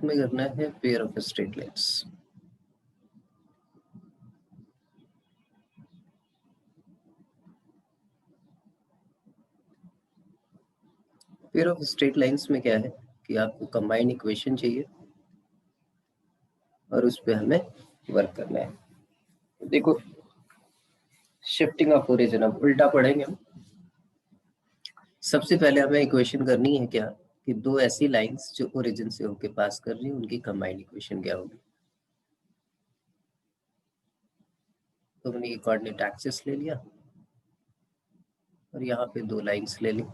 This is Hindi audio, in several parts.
हमें करना है pair of straight lines. Pair of straight lines में क्या है कि आपको कंबाइंड इक्वेशन चाहिए और उस पर हमें वर्क करना है। देखो शिफ्टिंग ऑफ ओरिजिन, अब उल्टा पढ़ेंगे हम। सबसे पहले हमें इक्वेशन करनी है क्या कि दो ऐसी लाइंस जो ओरिजिन से होके पास कर रही हैं उनकी कंबाइंड इक्वेशन क्या होगी। तो हमने ये कोऑर्डिनेट एक्सिस ले लिया और यहाँ पे दो लाइंस ले ली।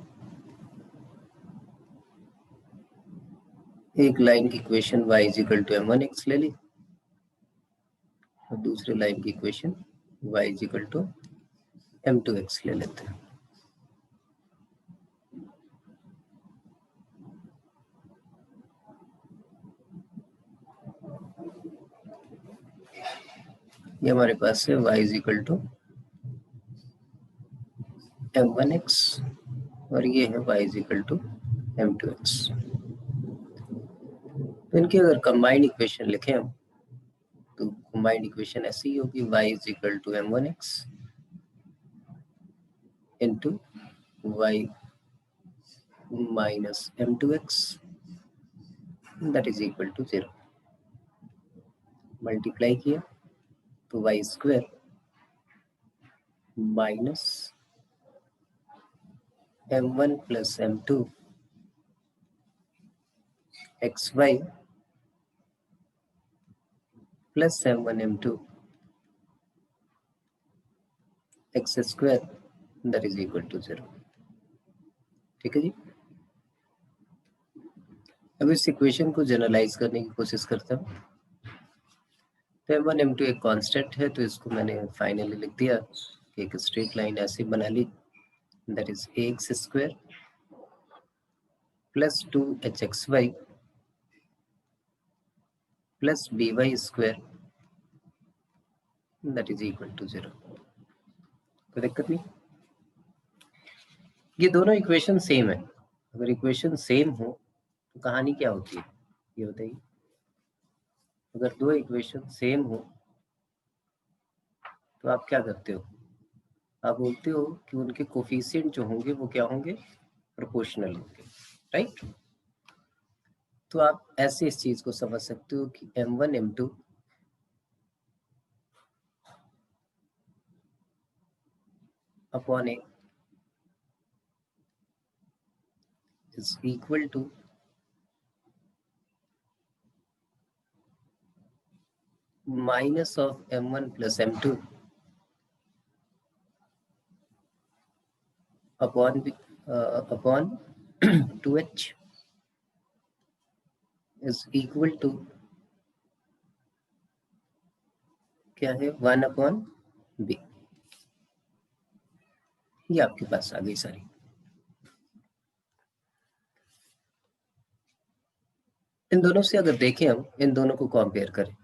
एक लाइन की equation y equal to m1x ले ली और दूसरी लाइन की equation y equal to m2x ले लेते हैं। ये हमारे पास है y इक्वल टू m1x और ये है y इक्वल टू m2x। तो इनकी अगर कंबाइंड इक्वेशन लिखें हम तो कंबाइंड इक्वेशन ऐसी होगी y equal to m1x into y minus m2x that is equal to 0। Multiply किया तो y square minus m1 plus m2 xy plus m1 m2 x square that is equal to 0। ठीक है जी। अब इस इक्वेशन को जनरलाइज करने की कोशिश करता हूँ। तो m1 m2 एक कांस्टेंट है तो इसको मैंने फाइनली लिख दिया कि एक स्ट्रेट लाइन ऐसे बना ली that is ax square plus 2hxy plus by square that is equal to 0। कोई दिक्कत नहीं। ये दोनों इक्वेशन सेम है। अगर इक्वेशन सेम हो तो कहानी क्या होती है ये बताइए। अगर दो इक्वेशन सेम हो तो आप क्या करते हो, आप बोलते हो कि उनके कोफिशिएंट जो होंगे वो क्या होंगे, प्रोपोर्शनल होंगे, राइट। तो आप ऐसे इस चीज को समझ सकते हो कि m1 m2 upon a is equal to minus of m1 plus m2 upon 2h is equal to क्या है 1 अपॉन b। ये आपके पास आ गई सारी। इन दोनों से अगर देखें हम, इन दोनों को कंपेयर करें,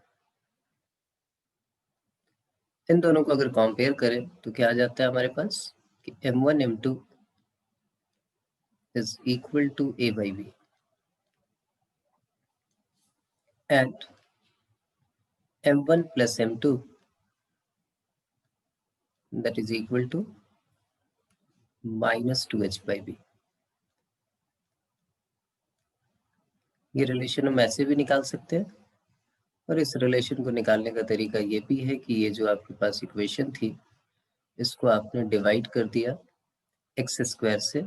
इन दोनों को अगर कंपेयर करें तो क्या आ जाता है हमारे पास कि m1 m2 is equal to a by b and m1 plus m2 that is equal to minus 2h by b। ये रिलेशन हम ऐसे भी निकाल सकते हैं और इस रिलेशन को निकालने का तरीका ये भी है कि ये जो आपके पास इक्वेशन थी इसको आपने डिवाइड कर दिया एक्स स्क्वायर से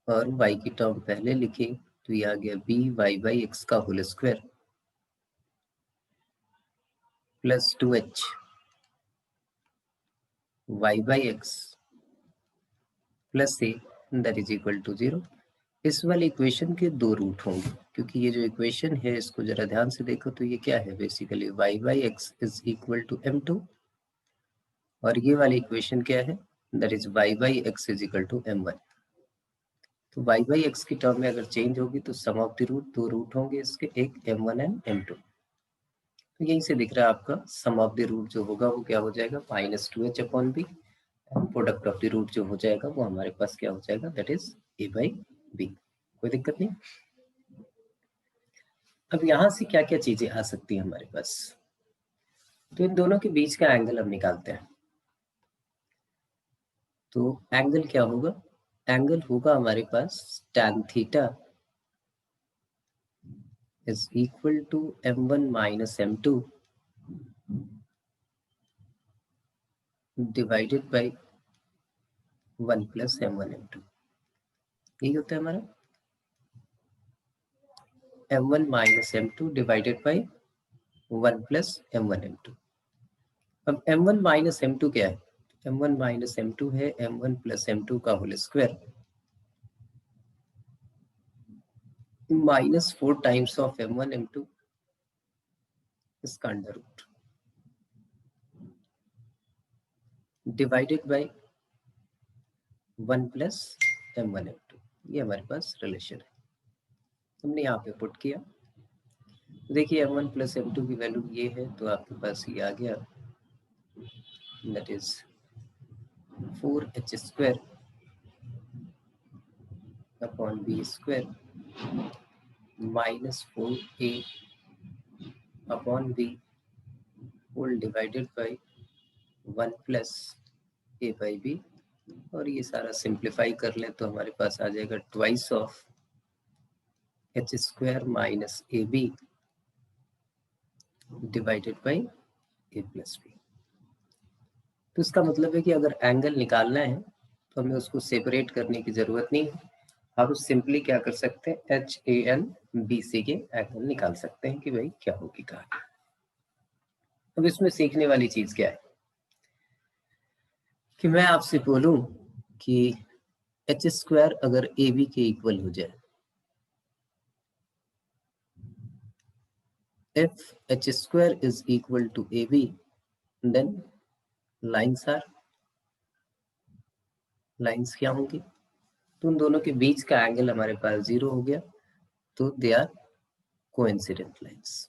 और y की टर्म पहले लिखी तो ये आ गया b y बाई एक्स का whole square plus 2h y by x plus a that is equal to 0। इस वाली इक्वेशन के दो रूट होंगे क्योंकि ये जो इक्वेशन है इसको जरा ध्यान से देखो तो ये क्या है basically y by x is equal to m2 और ये वाली इक्वेशन क्या है that is y by x is equal to m1। तो y बाई एक्स की टर्म में अगर चेंज होगी तो सम ऑफ द रूट, दो रूट होंगे इसके, एक m1 एंड m2। तो यहीं से दिख रहा है आपका सम ऑफ द रूट जो होगा वो क्या हो जाएगा minus 2h upon B, product of the root जो हो जाएगा वो हमारे पास क्या हो जाएगा that is a by B. कोई दिक्कत नहीं। अब यहाँ से क्या क्या चीजें आ सकती है हमारे पास, तो इन दोनों के बीच का एंगल हम निकालते हैं। तो एंगल क्या होगा, एंगल होगा हमारे पास tan theta is equal to m1 minus m2 divided by 1 plus m1 m2। यही होता है हमारा m1 minus m2 divided by 1 plus m1 m2। अब m1 माइनस m2 क्या है, m1 माइनस m2 है m1 प्लस m2 का whole square minus 4 times of m1 m2 इसका under root divided by 1 plus m1 m2। ये हमारे पास रिलेशन है, हमने यहाँ पे पुट किया। देखिए m1 प्लस m2 की वैल्यू ये है, तो आपके पास ये आ गया, that is 4h square upon b square minus 4a upon b whole divided by 1 plus a by b. और ये सारा सिंप्लीफाई कर लें तो हमारे पास आ जाएगा twice of h square minus a b divided by a plus b. तो इसका मतलब है कि अगर एंगल निकालना है तो हमें उसको सेपरेट करने की जरूरत नहीं है, आप सिंपली क्या कर सकते हैं, h a n b c के एंगल निकाल सकते हैं कि भाई क्या होगी कहानी। अब इसमें सीखने वाली चीज क्या है कि मैं आपसे बोलूं कि एच स्क्वायर अगर ए बी के इक्वल हो जाए, if h square is equal to ab, then lines क्या होंगी, तो उन दोनों के बीच का एंगल हमारे पास 0 हो गया, तो दे आर कोइंसिडेंट लाइंस।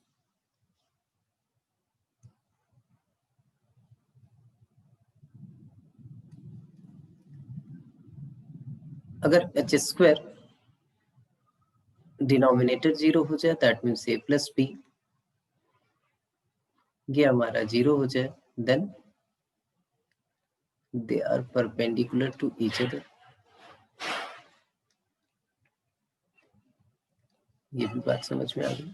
अगर एच स्क्वायर डिनोमिनेटर 0 हो जाए, that means a plus b, ये हमारा 0 हो जाए, then they are perpendicular to each other. ये भी बात समझ में आ गई।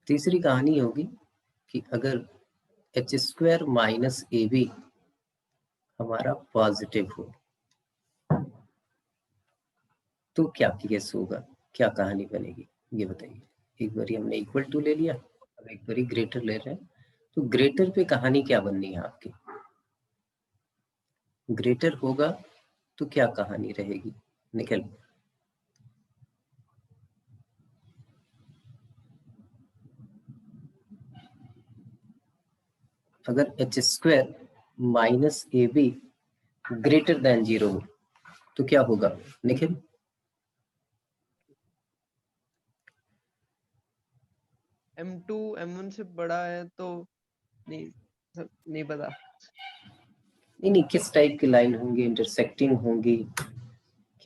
तीसरी कहानी होगी कि अगर h square minus a b हमारा पॉजिटिव हो तो क्या केस होगा, क्या कहानी बनेगी, ये बताइए। एक बार हमने इक्वल टू ले लिया, अब एक बार ग्रेटर ले रहे हैं, तो ग्रेटर पे कहानी क्या बननी है आपकी, ग्रेटर होगा तो क्या कहानी रहेगी, निकल। अगर h square minus a be greater than 0 हो तो क्या होगा निखिल? m2 m1 से बड़ा है तो नहीं पता। नहीं, किस टाइप की लाइन होंगी, इंटरसेक्टिंग होंगी,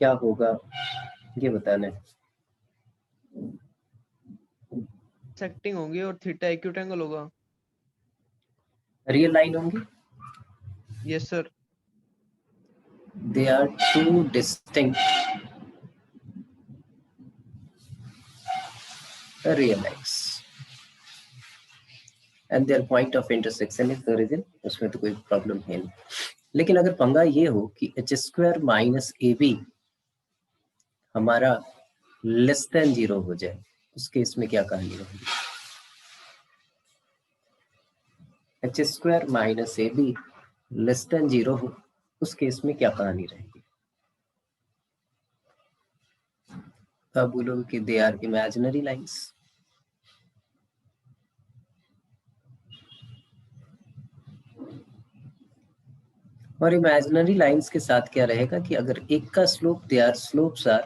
क्या होगा ये बताना है। सेक्टिंग होंगी और थीटा एक्यूट एंगल होगा। रियल लाइन होंगी, yes sir. They are two distinct real lines and their point of intersection is the origin, उसमें तो कोई प्रॉब्लम है नहीं। लेकिन अगर पंगा ये हो कि h square minus a b हमारा लेस देन 0 हो जाए, उस केस में क्या कहानी रहेगी, h square minus a b less than 0 हो, उस केस में क्या कहानी रहेगी। तो आप बोलोगे कि दे आर इमेजिनरी लाइंस। और इमेजिनरी लाइंस के साथ क्या रहेगा कि अगर एक का slope, they are slopes are,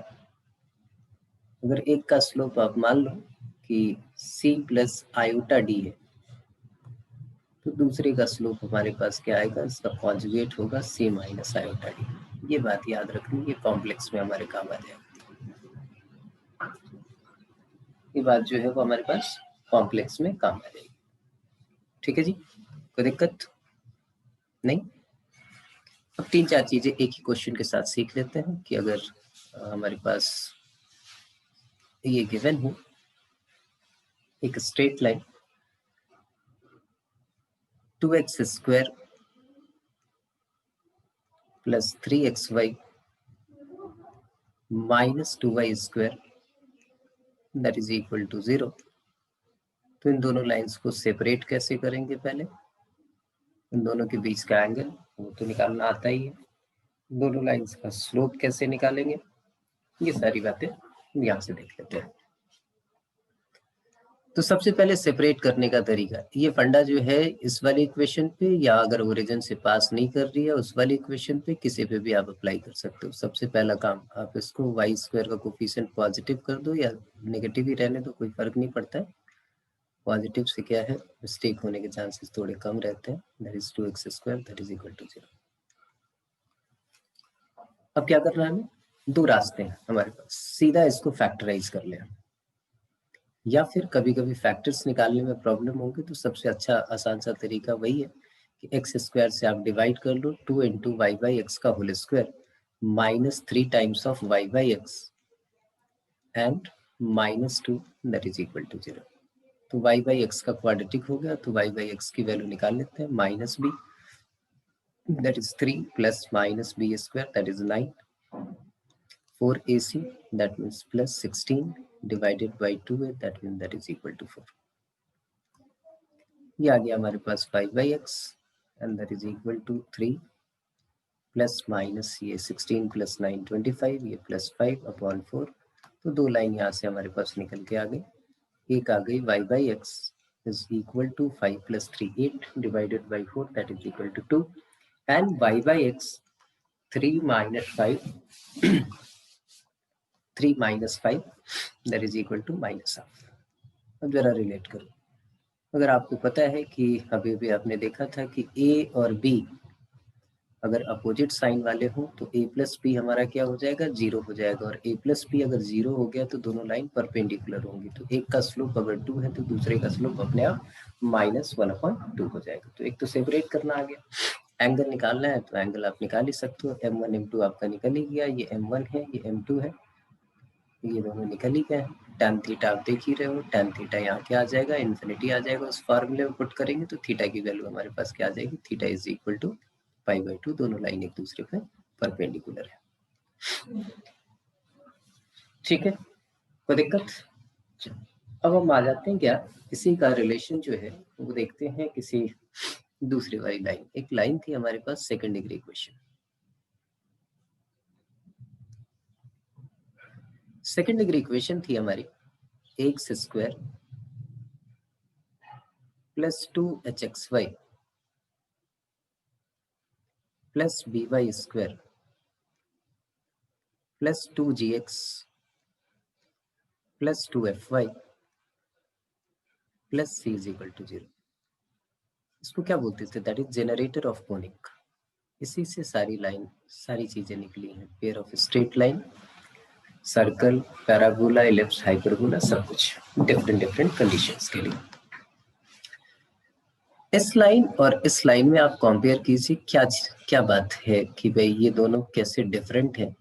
अगर एक का स्लोप आप मान लो कि c प्लस आयोटा डी है, तो दूसरे का स्लोप हमारे पास क्या आएगा, इसका कॉन्जुगेट होगा c माइनस आयोटा डी। ये बात याद रखनी, ये कॉम्प्लेक्स में हमारे काम आ जाएगा। ये बात जो है वो हमारे पास कॉम्प्लेक्स में काम आ जाएगी। ठीक है जी, कोई दिक्कत नहीं। अब 3-4 चीजें एक ही क्वेश्चन के साथ सीख लेते हैं कि अगर हमारे पास ये गिवन हो एक straight line 2x square plus 3xy minus 2y square that is equal to 0, तो इन दोनों लाइंस को सेपरेट कैसे करेंगे? पहले इन दोनों के बीच का एंगल वो तो निकालना आता ही है, दोनों लाइंस का स्लोप कैसे निकालेंगे, ये सारी बातें यहाँ से देख लेते हैं। तो सबसे पहले सेपरेट करने का तरीका, ये फंडा जो है इस वाली इक्वेशन पे या अगर ओरिजिन से पास नहीं कर रही है उस वाली इक्वेशन पे किसी पे भी आप अप्लाई कर सकते हो। सबसे पहला काम, आप इसको वाई स्क्वायर का कोफिशिएंट पॉजिटिव कर दो या नेगेटिव ही रहने दो, कोई फर्क नहीं पड़ता है। पॉजिटिव से क्या है, मिस्टेक होने के चांसेस थोड़े कम रहते हैं। That is 2x square that is equal to 0। अब क्या करना है हमें, दो रास्ते हैं हमारे पास, सीधा इसको फैक्टराइज कर लें, या फिर कभी कभी फैक्टर्स निकालने में प्रॉब्लम होगी तो सबसे अच्छा आसान सा तरीका वही है कि एक्स स्क्वायर से आप डिवाइड कर लो 2 इंटू वाई बाई एक्स का whole square minus 3 times of y by x and minus 2 that is equal to 0। तो वाई बाई एक्स का क्वाड्रेटिक हो गया, तो वाई बाई एक्स की वैल्यू निकाल लेते हैं, minus b that is 3 plus minus b square that is 9, 4ac that means plus 16 divided by 2a that means that is equal to 4। ये आ गया हमारे पास 5/x and that is equal to 3 plus minus ये 16 प्लस 9 25, ये प्लस 5 अपॉन 4। तो दो लाइन यहाँ से हमारे पास निकल के आ गई, एक आ गई y/x is equal to 5 plus 3 8 divided by 4 that is equal to 2 and y/x 3 minus 5 3 minus 5 that is equal to minus half। अब जरा रिलेट करो, अगर आपको पता है कि अभी भी आपने देखा था कि a और b अगर अपोजिट साइन वाले हो तो a प्लस बी हमारा क्या हो जाएगा, 0 हो जाएगा, और a प्लस बी अगर 0 हो गया तो दोनों लाइन परपेंडिकुलर होंगी। तो एक का स्लोप अगर 2 है तो दूसरे का स्लोप अपने आप -1/2 हो जाएगा। तो एक तो सेपरेट करना आ गया, एंगल निकालना है तो एंगल आप निकाल ही सकते हो, m1 m2 आपका निकल ही गया, ये m1 है ये m2 है, ये दोनों निकल ही गए। tan थीटा आप देख ही रहे हो, tan थीटा यहाँ क्या आ जाएगा, इन्फिनिटी आ जाएगा, उस फार्मूले में पुट करेंगे तो थीटा की वैल्यू हमारे पास क्या आ जाएगी, थीटा इज इक्वल टू π/2, दोनों लाइन एक दूसरे पे परपेंडिकुलर है। ठीक है, कोई दिक्कत। अब हम आ जाते हैं क्या, इसी का रिलेशन जो है वो देखते हैं किसी दूसरी वाली लाइन। एक लाइन थी हमारे पास second degree equation, second degree equation थी हमारी x square plus 2hxy plus by square plus 2gx plus 2fy plus c is equal to 0। इसको क्या बोलते थे, that is generator of conic. इसी से सारी लाइन सारी चीजें निकली हैं, pair of straight line, circle, parabola, ellipse, hyperbola, सब कुछ डिफरेंट कंडीशंस के लिए। इस लाइन और इस लाइन में आप कंपेयर कीजिए, क्या बात है कि भाई ये दोनों कैसे डिफरेंट हैं,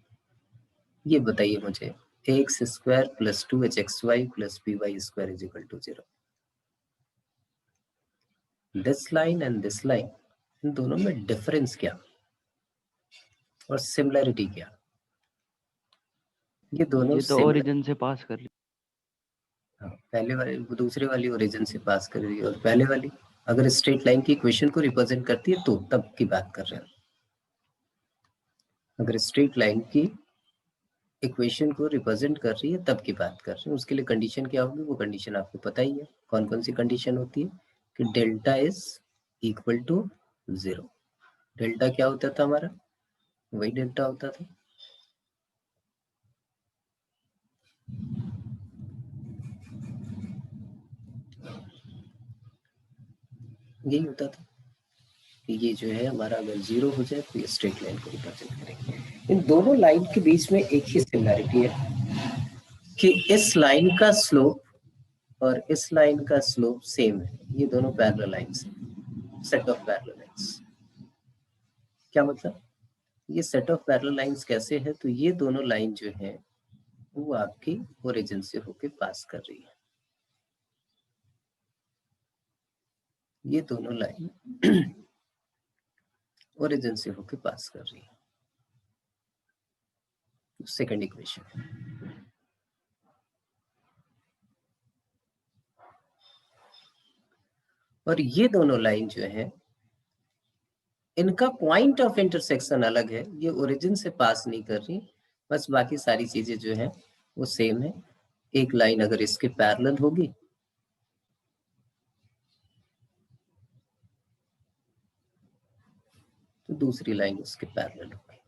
ये बताइए मुझे। X square plus 2hxy plus by square is equal to 0। This line and this line, इन दोनों में डिफरेंस क्या और सिमिलरिटी क्या? ये दोनों ये तो ओरिजिन से पास कर ली। हाँ, पहले वाली दूसरे वाली ओरिजिन से पास कर रही है, और पहले वाली अगर स्ट्रेट लाइन की इक्वेशन को रिप्रेजेंट करती है तो तब की बात कर रहे हैं। अगर स्ट्रेट लाइन की इक्वेशन को रिप्रेजेंट कर रही है तब की बात कर रहे हैं। उसके लिए कंडीशन क्या होगी, वो कंडीशन आपको पता ही है। कौन कौन सी कंडीशन होती है कि delta is equal to 0। Delta क्या होता था हमारा, वही डेल्टा होता था, यही होता था कि ये जो है हमारा अगर 0 हो जाए तो ये स्ट्रेट लाइन को रिप्रेजेंट करेंगे। इन दोनों लाइन के बीच में एक ही सिमिलरिटी है कि इस लाइन का स्लोप और इस लाइन का स्लोप सेम है, ये दोनों पैरेलल लाइंस हैं, सेट ऑफ पैरेलल लाइंस। क्या मतलब, ये सेट ऑफ पैरेलल लाइंस कैसे है, तो ये दोनों लाइन जो है वो आपकी ओरिजिन से होके पास कर रही है, ये दोनों लाइन ओरिजिन से होके पास कर रही है। सेकंड इक्वेशन, और ये दोनों लाइन जो है इनका पॉइंट ऑफ इंटरसेक्शन अलग है, ये ओरिजिन से पास नहीं कर रही, बस बाकी सारी चीजें जो है वो सेम है। एक लाइन अगर इसके पैरेलल होगी तो दूसरी लाइन उसके पैरेलल होगी।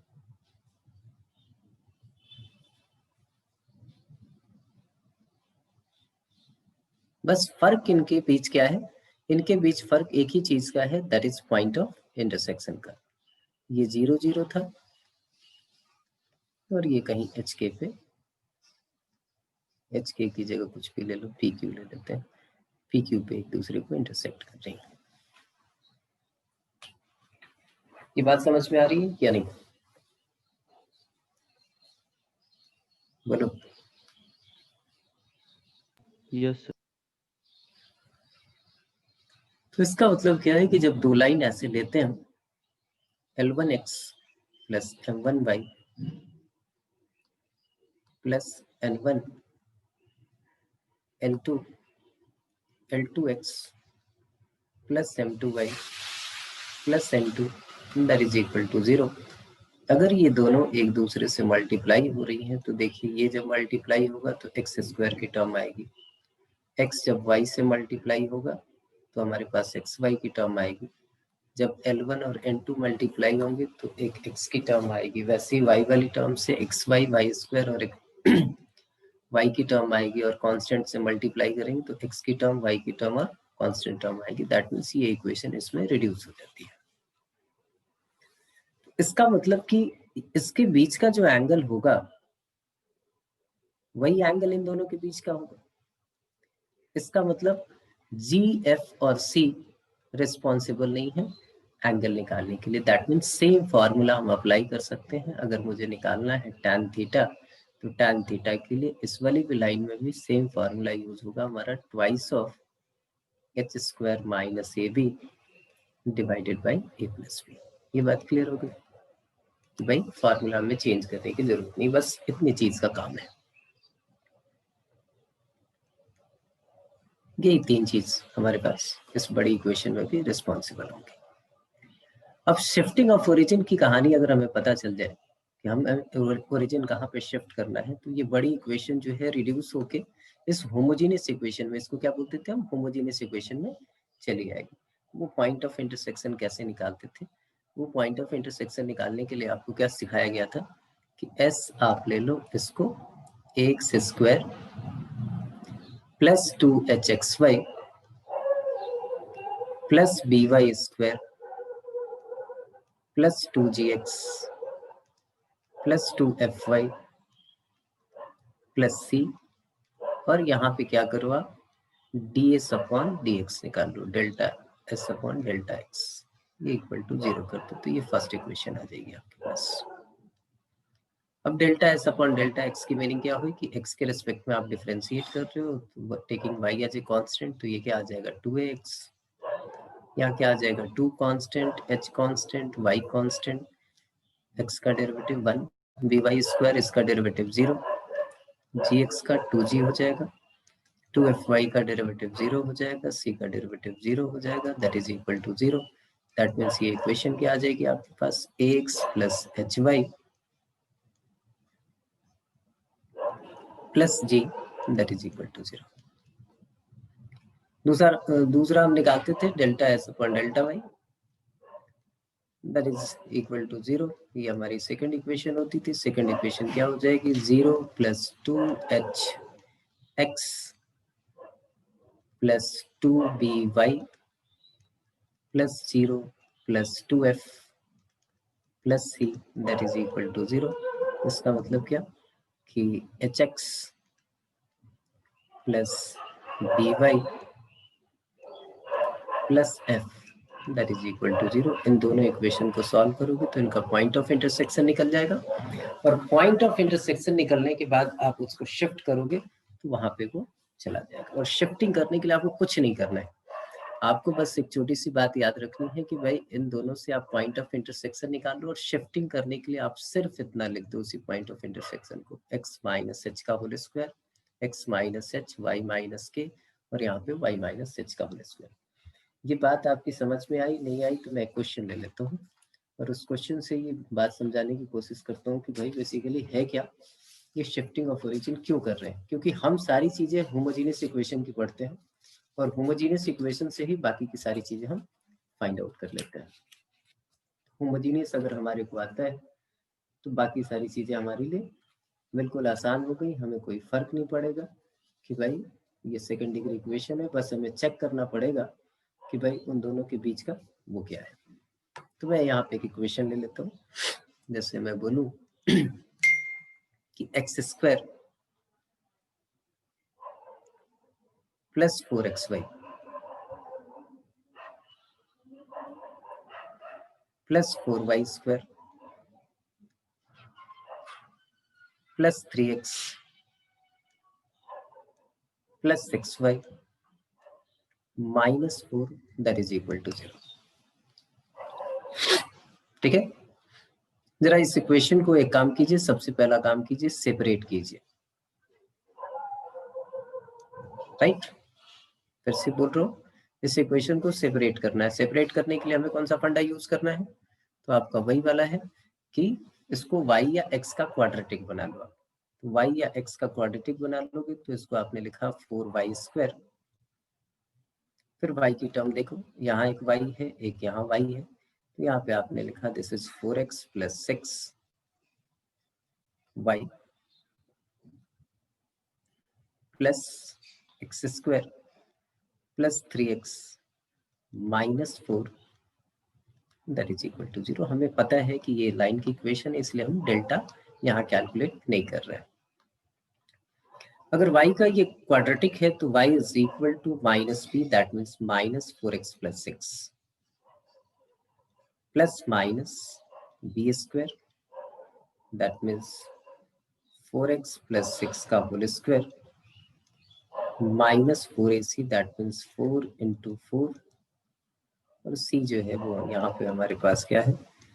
बस फर्क इनके बीच क्या है, इनके बीच फर्क एक ही चीज का है, that is point of intersection का। ये 0 0 था और ये कहीं एच के पे, एच के की जगह कुछ भी ले लो, पी क्यू ले लेते हैं, पी क्यू पे एक दूसरे को इंटरसेक्ट कर रही है। ये बात समझ में आ रही है या नहीं, बोलो। यस। तो इसका मतलब क्या है कि जब दो लाइन ऐसे लेते हैं, L1x plus M1y plus N1 L2 L2x plus M2y plus N2 that is equal to 0। अगर ये दोनों एक दूसरे से मल्टीप्लाई हो रही हैं तो देखिए ये जब मल्टीप्लाई होगा तो एक्स स्क्वायर की टर्म आएगी, एक्स जब वाई से मल्टीप्लाई होगा तो हमारे पास एक्स वाई की टर्म आएगी, जब L1 और N2 मल्टीप्लाई होंगे तो एक x की टर्म आएगी, वैसे ही y वाली टर्म से एक्स वाई वाई स्क्वायर और एक y की टर्म आएगी, और कांस्टेंट से मल्टीप्लाई करेंगे तो x की टर्म, y की टर्म और कांस्टेंट टर्म आएगी। दैट मीन्स ये इक्वेशन इसमें रिड्यूस हो जाती है। इसका मतलब कि इसके बीच का जो एंगल होगा वही एंगल इन दोनों के बीच का होगा। इसका मतलब जी, एफ और सी रिस्पॉन्सिबल नहीं है एंगल निकालने के लिए। दैट मीन्स सेम फॉर्मूला हम अप्लाई कर सकते हैं। अगर मुझे निकालना है tan थीटा, तो tan थीटा के लिए इस वाली भी लाइन में भी सेम फॉर्मूला यूज होगा हमारा, twice of h square minus a b divided by a plus b. ये बात क्लियर हो गई भाई, फॉर्मूला में चेंज करने की जरूरत नहीं, बस इतनी चीज का काम है। ये तीन चीज हमारे पास इस बड़ी इक्वेशन में भी रिस्पॉन्सिबल होंगे। अब शिफ्टिंग ऑफ ओरिजिन की कहानी अगर हमें पता चल जाए कि हम ओरिजिन कहाँ पे शिफ्ट करना है, तो ये बड़ी इक्वेशन जो है रिड्यूस होके इस होमोजेनियस इक्वेशन में, इसको क्या बोलते थे हम, होमोजेनियस इक्वेशन में चली आएगी। वो पॉइंट ऑफ इंटरसेक्शन कैसे निकालते थे, वो पॉइंट ऑफ इंटरसेक्शन निकालने के लिए आपको क्या सिखाया गया था कि एस आप ले लो इसको x square plus 2hxy plus by square plus 2gx plus 2fy plus C, और यहाँ पे क्या करो आप ds अपॉन dx निकाल लो, delta s upon delta x, ये इक्वल टू 0 कर दो, तो ये फर्स्ट इक्वेशन आ जाएगी आपके पास। अब delta s upon delta x की मीनिंग क्या हुई कि x के रिस्पेक्ट में आप डिफरेंशिएट कर रहे हो, taking y as a constant, तो ये क्या आ जाएगा 2x, यहाँ क्या आ जाएगा 2 constant, h constant, y constant, x का डेरिवेटिव 1, by स्क्वायर इसका डेरिवेटिव 0, gx का 2g हो जाएगा, 2fy का डेरिवेटिव 0 हो जाएगा, c का डेरिवेटिव 0 हो जाएगा, that is equal to 0। That means ये इक्वेशन क्या आ जाएगी आपके पास, ax plus hy plus g that is equal to 0। दूसरा हम निकालते थे delta s upon delta y, that is equal to 0। ये हमारी सेकंड इक्वेशन होती थी। सेकंड इक्वेशन क्या हो जाएगी, 0 plus 2hx plus 2by plus 0 plus 2f plus c that is equal to 0। इसका मतलब क्या कि hx plus by plus f that is equal to 0। इन दोनों इक्वेशन को सॉल्व करोगे तो इनका पॉइंट ऑफ इंटरसेक्शन निकल जाएगा, और पॉइंट ऑफ इंटरसेक्शन निकलने के बाद आप उसको शिफ्ट करोगे तो वहां पे वो चला जाएगा। और शिफ्टिंग करने के लिए आपको कुछ नहीं करना है, आपको बस एक छोटी सी बात याद रखनी है कि भाई इन दोनों से आप पॉइंट ऑफ इंटरसेक्शन निकाल लो, और शिफ्टिंग करने के लिए आप सिर्फ इतना लिख दो उसी पॉइंट ऑफ इंटरसेक्शन को, x माइनस एच का whole square, x minus h, y minus k, और यहाँ पे y माइनस एच का होल स्क्वायर। ये बात आपकी समझ में आई? नहीं आई तो मैं क्वेश्चन ले लेता हूँ और उस क्वेश्चन से ये बात समझाने की कोशिश करता हूँ कि भाई बेसिकली है क्या, ये शिफ्टिंग ऑफ ओरिजिन क्यों कर रहे हैं। क्योंकि हम सारी चीजें होमोजेनियस इक्वेशन की पढ़ते हैं, और होमोजेनियस इक्वेशन से ही बाकी की सारी चीजें हम फाइंड आउट कर लेते हैं। होमोजेनियस अगर हमारे को आता है तो बाकी सारी चीजें हमारे लिए बिल्कुल आसान हो गई, हमें कोई फर्क नहीं पड़ेगा कि भाई ये सेकंड डिग्री इक्वेशन है, बस हमें चेक करना पड़ेगा कि भाई उन दोनों के बीच का वो क्या है। तो मैं यहाँ पे एक इक्वेशन ले लेता हूँ, जैसे मैं बोलूँ कि x square plus 4xy plus 4y square plus 3x plus 6y minus 4 that is equal to 0। ठीक है, जरा इस इक्वेशन को एक काम कीजिए, सबसे पहला काम कीजिए सेपरेट कीजिए, राइट। फिर से बोल रहा हूँ, इस इक्वेशन को सेपरेट करना है। सेपरेट करने के लिए हमें कौन सा फंडा यूज करना है, तो आपका वही वाला है कि इसको y या x का क्वाड्रेटिक बना लो। तो y या x का क्वाड्रेटिक बना लोगे तो इसको आपने लिखा 4y स्क्वायर, फिर y की टर्म देखो, यहाँ एक y है एक यहाँ y है, तो यहाँ पे आपने लिखा this is 4x plus 6y plus x square plus 3x minus 4 that is equal to 0। हमें पता है कि ये लाइन की इक्वेशन है, इसलिए हम डेल्टा यहाँ कैलकुलेट नहीं कर रहे हैं। अगर y का ये क्वाड्रेटिक है तो y is equal to minus b, that means minus 4x plus 6 plus minus b square, that means 4x plus 6 का whole square minus 4ac, that means 4 into 4, और c जो है वो यहाँ पे हमारे पास क्या है,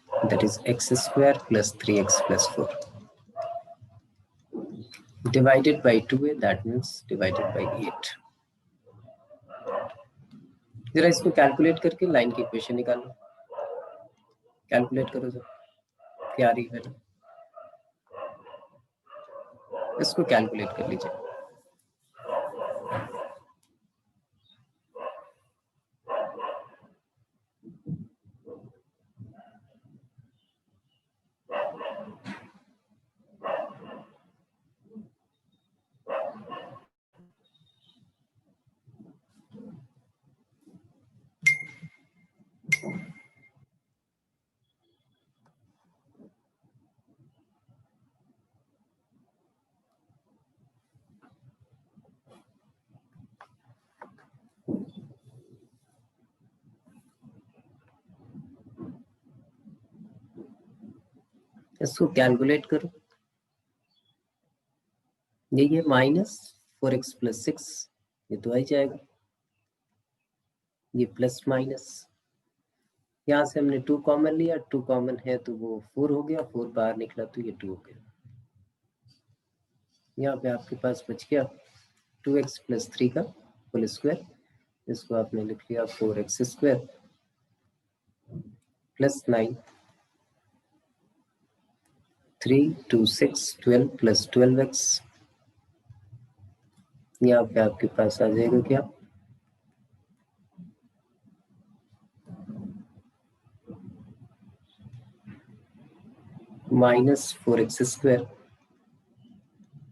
that is x square plus 3x plus 4 divided by 2a, that means divided by 8। जरा इसको कैलकुलेट करके लाइन की इक्वेशन निकालो, कैलकुलेट करो सर क्या आ रही है, इसको कैलकुलेट कर लीजिए। इसको कैलकुलेट करो, ये माइनस 4x प्लस 6, ये तो आ ही जाएगा, ये प्लस माइनस, यहाँ से हमने 2 कॉमन लिया, 2 कॉमन है तो वो 4 हो गया, 4 बाहर निकला तो ये 2 हो गया। यहाँ पे आपके पास बच गया 2x प्लस 3 का होल स्क्वायर, इसको आपने लिख लिया 4x square plus 9, 3 2 6 12 plus 12x, यहाँ पे आपके पास आ जाएगा क्या, minus 4x square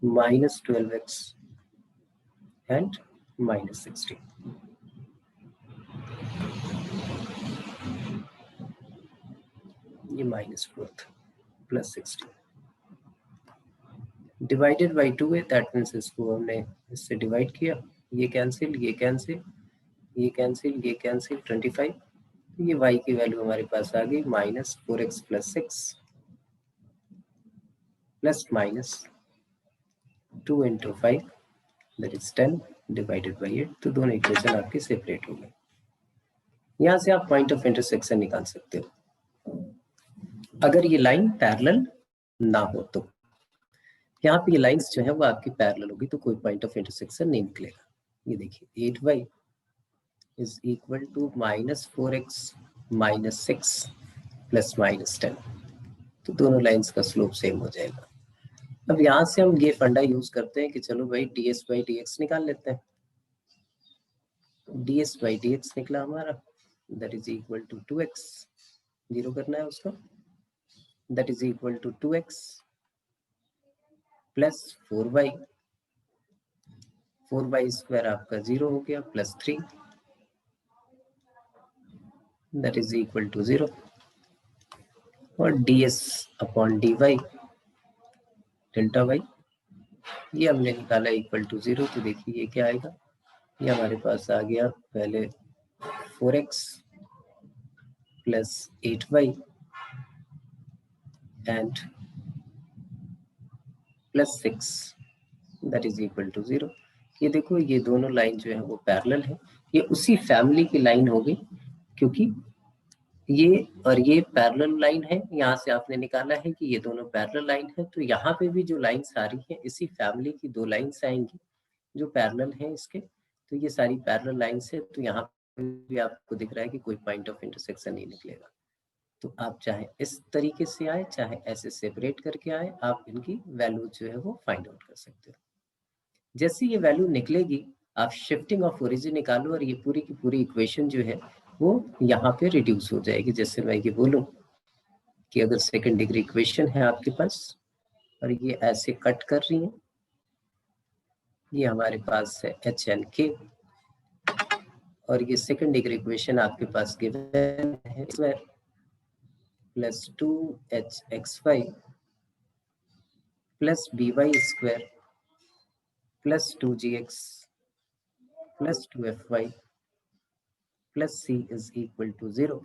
minus 12x and minus 16। ये माइनस 4 प्लस 16 डिवाइडेड बाई 2 है, दैट मीन्स इसको हमने इससे डिवाइड किया ये कैंसिल, ये कैंसिल, ये कैंसिल, ये कैंसिल, 25। तो ये y की वैल्यू हमारे पास आ गई -4x + 6 plus minus 2 × 5 that is 10 divided by 8। तो दोनों इक्वेशन आपके सेपरेट हो गए। यहाँ से आप पॉइंट ऑफ इंटरसेक्शन निकाल सकते हो अगर ये लाइन पैरेलल ना हो तो। यहाँ पे ये लाइंस जो है वो आपकी पैरेलल होगी तो कोई पॉइंट ऑफ इंटरसेक्शन नहीं निकलेगा। ये देखिए 8y is equal to -4x - 6 + -10। तो दोनों लाइंस का स्लोप सेम हो जाएगा। अब यहाँ से हम ये फंडा यूज करते हैं कि चलो भाई ds/dx निकाल लेते हैं। ds/dx निकला हमारा, that is equal to 2x, zero करना है उसको, that is equal to 2x plus 4y, 4y² आपका 0 हो गया, plus 3 that is equal to 0, और ds/dy डेल्टा y ये हमने निकाला इक्वल टू 0। तो देखिए ये क्या आएगा, ये हमारे पास आ गया पहले 4x plus 8y and plus 6 that is equal to 0। ये देखो ये दोनों लाइन जो है वो पैरेलल है, ये उसी फैमिली की लाइन हो गई क्योंकि ये और ये पैरेलल लाइन है। यहाँ से आपने निकाला है कि ये दोनों पैरेलल लाइन है, तो यहाँ पे भी जो लाइंस आ रही है इसी फैमिली की दो लाइंस आएंगी जो पैरेलल है इसके। तो ये सारी पैरेलल लाइंस है, तो यहाँ पे भी आपको दिख रहा है कि कोई पॉइंट ऑफ इंटरसेक्शन नहीं निकलेगा। तो आप चाहे इस तरीके से आए चाहे ऐसे सेपरेट करके आए, आप इनकी वैल्यू जो है वो फाइंड आउट कर सकते हो। जैसे ये वैल्यू निकलेगी आप शिफ्टिंग ऑफ ओरिजिन निकालो और ये पूरी की पूरी इक्वेशन जो है वो यहाँ पे रिड्यूस हो जाएगी। जैसे मैं ये बोलूँ कि अगर सेकंड डिग्री इक्वेशन है आपके पास और ये ऐसे कट कर रही है, ये हमारे पास है HNK और ये सेकंड डिग्री इक्वेशन आपके पास गिवन है plus 2hxy plus by² plus 2gx plus 2fy plus c is equal to 0।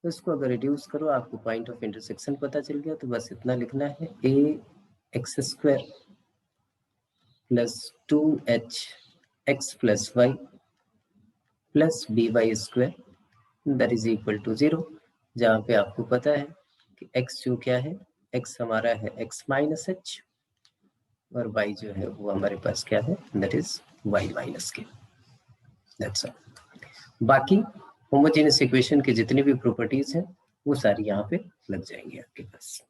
तो इसको अगर रिड्यूस करो आपको पॉइंट ऑफ इंटरसेक्शन पता चल गया। तो बस इतना लिखना है ax² plus 2hx plus y plus by² that is equal to 0, जहाँ पे आपको पता है कि x जो क्या है, x हमारा है x माइनस h और y जो है वो हमारे पास क्या है, that is y minus k। That's all. बाकी होमोजेनियस इक्वेशन के जितनी भी प्रॉपर्टीज हैं वो सारी यहाँ पे लग जाएंगी आपके पास।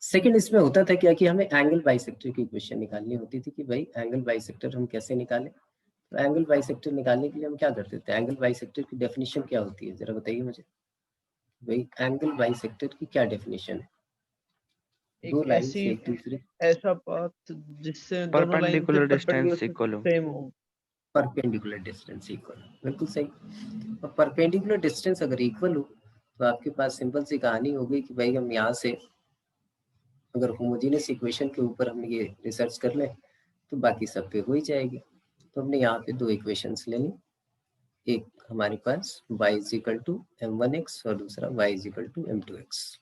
सेकंड इसमें होता था क्या कि हमें एंगल बाइसेक्टर की इक्वेशन निकालनी होती थी कि भाई एंगल बाइसेक्टर हम कैसे निकालें। तो एंगल बाइसेक्टर निकालने के लिए हम क्या करते थे, एंगल बाइसेक्टर की डेफिनेशन क्या होती है जरा बताइए मुझे। भाई एंगल बाइसेक्टर की क्या डेफिनेशन है? दो लाइन से एक दूसरे ऐसा पाथ जिससे दोनों लाइन से डिस्टेंस इक्वल हो, सेम हो। परपेंडिकुलर डिस्टेंस इक्वल, बिल्कुल सही। और परपेंडिकुलर डिस्टेंस अगर इक्वल हो तो आपके पास सिंपल सी कहानी हो गई कि भाई हम यहाँ से अगर होमोजेनियस इक्वेशन के ऊपर हम ये रिसर्च कर लें तो बाकी सब पे हो ही जाएगी। तो हमने यहाँ पे दो इक्वेशंस ले ली, एक हमारे पास y = m1x और दूसरा y = m2x।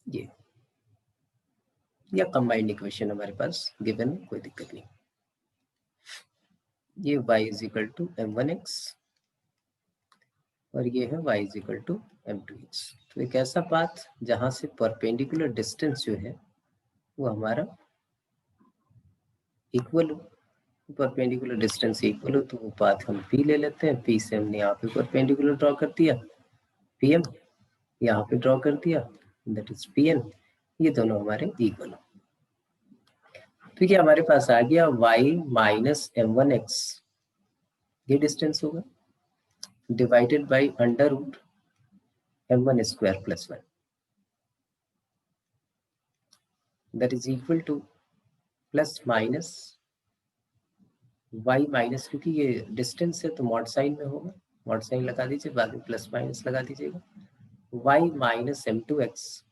ये या कंबाइंड इक्वेशन हमारे पास गिवन है, कोई दिक्कत नहीं। ये y = m1x और ये है y = m2x। तो एक ऐसा पाथ जहां से परपेंडिकुलर डिस्टेंस जो है वो हमारा इक्वल हो, परपेंडिकुलर डिस्टेंस इक्वल हो तो वो पाथ हम p ले लेते हैं। p से हमने यहाँ पे परपेंडिकुलर ड्रॉ कर दिया, pm यहाँ पे ड्रॉ कर दिया, दैट इज pn। ये दोनों हमारे इक्वल हो। तो ये हमारे पास आ गया y - m1x, ये डिस्टेंस होगा divided by √m1² + 1 that is equal two plus minus y minus, क्योंकि ये डिस्टेंस है तो मॉड साइन में होगा, मॉड साइन लगा दीजिए, बाद में प्लस माइनस लगा दीजिएगा, y - m2x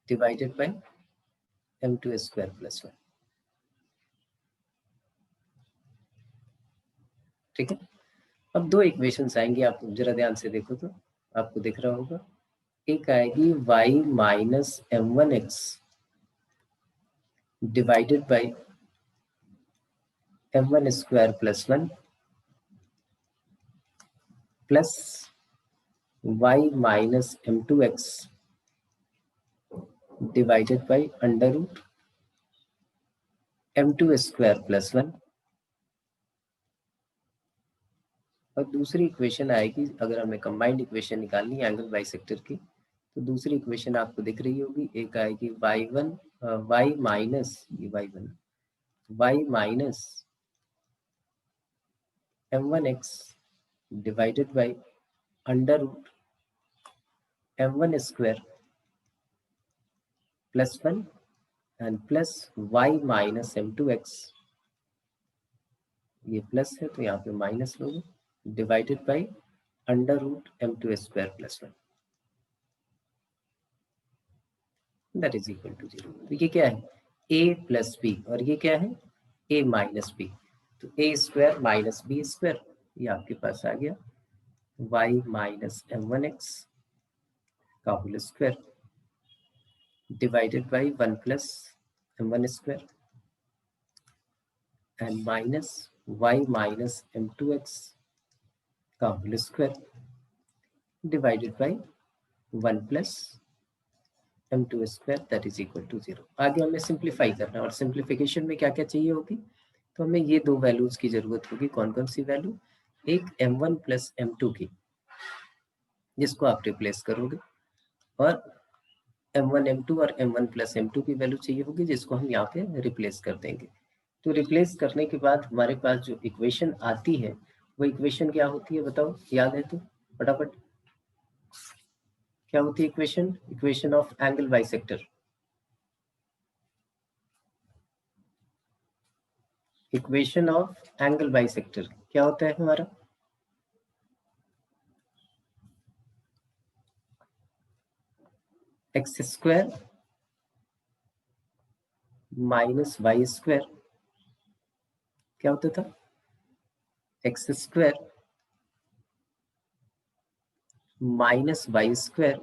divided bye m2 square plus 1। ठीक है, अब दो इक्वेशंस आएंगी, आप जरा ध्यान से देखो तो आपको दिख रहा होगा। एक आएगी y minus m1x divided by m1 square plus 1 plus y minus m2x divided by under root m2 square plus 1। और दूसरी इक्वेशन आएगी, अगर हमें कंबाइंड इक्वेशन निकालनी है एंगल बाइसेक्टर की, तो दूसरी इक्वेशन आपको दिख रही होगी। एक आएगी y minus m1x divided by under root m1 square plus 1 and plus y minus m2x, ये प्लस है तो यहाँ पे माइनस लोगे, divided by under root m2 square plus 1, that is equal to 0। तो ये क्या है, a प्लस बी, और ये क्या है, a माइनस बी। तो a square minus b square, ये आपके पास आ गया y माइनस m1x का whole square divided by 1 plus m1 square and minus y minus m2x का whole square divided by 1 plus m2 square, that is equal to 0। आगे हमें सिंप्लीफाई करना है, और सिंप्लीफिकेशन में क्या क्या चाहिए होगी, तो हमें ये दो वैल्यूज की जरूरत होगी। कौन कौन सी वैल्यू, एक m1 प्लस m2 की, जिसको आप रिप्लेस करोगे, और m1 m2 और m1 प्लस m2 की वैल्यू चाहिए होगी, जिसको हम यहाँ पे रिप्लेस कर देंगे। तो रिप्लेस करने के बाद हमारे पास जो इक्वेशन आती है वो इक्वेशन क्या होती है बताओ, याद है तो फटाफट, क्या होती है equation, equation of angle bisector. Equation of angle bisector क्या होता है हमारा, x square minus y square, क्या होता था, x square minus y square